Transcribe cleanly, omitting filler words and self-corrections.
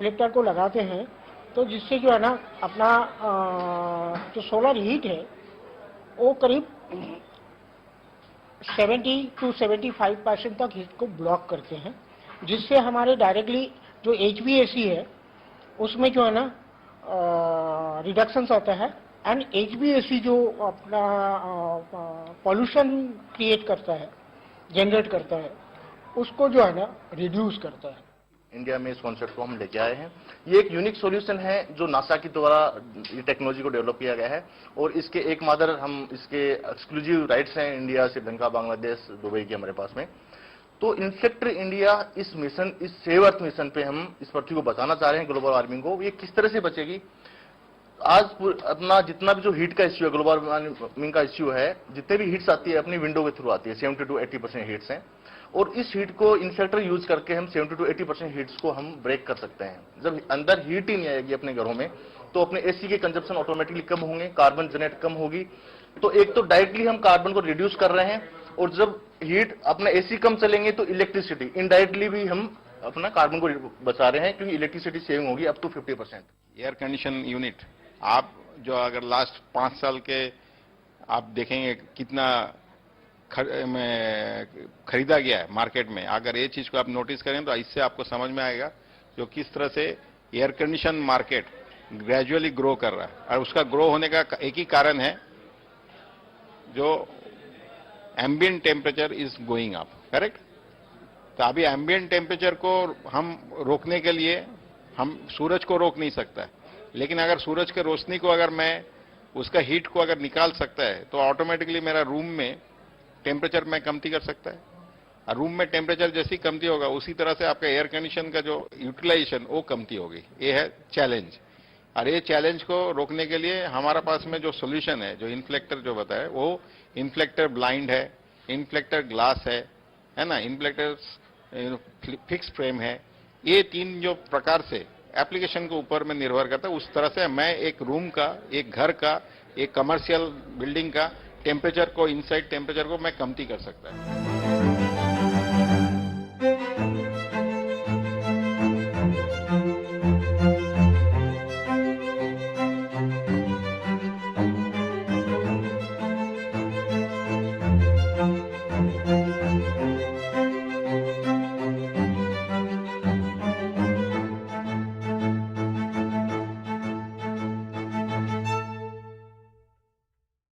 इलेक्टर को लगाते हैं तो जिससे जो है ना अपना जो सोलर हीट है वो करीब 70 to 75% तक हीट को ब्लॉक करते हैं, जिससे हमारे डायरेक्टली जो HVAC है उसमें जो है ना रिडक्शन आता है। एंड HVAC जो अपना पॉल्यूशन क्रिएट करता है, जनरेट करता है, उसको जो है ना रिड्यूस करता है। इंडिया में इस कॉन्सेप्ट को हम लेके आए हैं। ये एक यूनिक सॉल्यूशन है जो नासा के द्वारा ये टेक्नोलॉजी को डेवलप किया गया है और इसके एक मादर हम इसके एक्सक्लूसिव राइट्स हैं इंडिया, श्रीलंका, बांग्लादेश, दुबई के हमारे पास में। तो इन्फ्लेक्टर इंडिया इस मिशन, इस सेव अर्थ मिशन पे हम इस पृथ्वी को बचाना चाह रहे हैं ग्लोबल वार्मिंग को। ये किस तरह से बचेगी? आज अपना जितना भी जो हीट का इश्यू है, ग्लोबल वार्मिंग का इश्यू है, जितने भी हीट्स आती है अपनी विंडो के थ्रू आती है, 70 to 80% हीट्स हैं और इस हीट को इन्फ्लेक्टर यूज करके हम 70 to 80% हीट्स को हम ब्रेक कर सकते हैं। जब अंदर हीट ही नहीं आएगी अपने घरों में तो अपने एसी के कंजप्शन ऑटोमेटिकली कम होंगे, कार्बन जनरेट कम होगी। तो एक तो डायरेक्टली हम कार्बन को रिड्यूस कर रहे हैं और जब हीट अपना एसी कम चलेंगे तो इलेक्ट्रिसिटी इनडायरेक्टली भी हम अपना कार्बन को बचा रहे हैं क्योंकि इलेक्ट्रिसिटी सेविंग होगी up to 50%। Air condition unit आप जो अगर लास्ट 5 साल के आप देखेंगे कितना खरीदा गया है मार्केट में, अगर ये चीज को आप नोटिस करें तो इससे आपको समझ में आएगा जो किस तरह से air condition market gradually grow कर रहा है। और उसका ग्रो होने का एक ही कारण है, जो ambient temperature is going up, correct. तो अभी एम्बिएंट टेम्परेचर को हम रोकने के लिए हम सूरज को रोक नहीं सकता है, लेकिन अगर सूरज के रोशनी को अगर मैं उसका हीट को अगर निकाल सकता है तो ऑटोमेटिकली मेरा रूम में टेम्परेचर में कमती कर सकता है। और रूम में टेम्परेचर जैसी कमती होगा उसी तरह से आपका एयर कंडीशन का जो यूटिलाइजेशन वो कमती होगी। ये है चैलेंज। और ये चैलेंज को रोकने के लिए हमारा पास में जो सोल्यूशन है, जो इन्फ्लेक्टर जो बताया, वो इन्फ्लेक्टर ब्लाइंड है, इन्फ्लेक्टर ग्लास है ना, इन्फ्लेक्टर फिक्स फ्रेम है। ये 3 जो प्रकार से एप्लीकेशन के ऊपर में निर्भर करता है, उस तरह से मैं एक रूम का, एक घर का, एक कमर्शियल बिल्डिंग का टेम्परेचर को, इनसाइड टेम्परेचर को मैं कमती कर सकता है।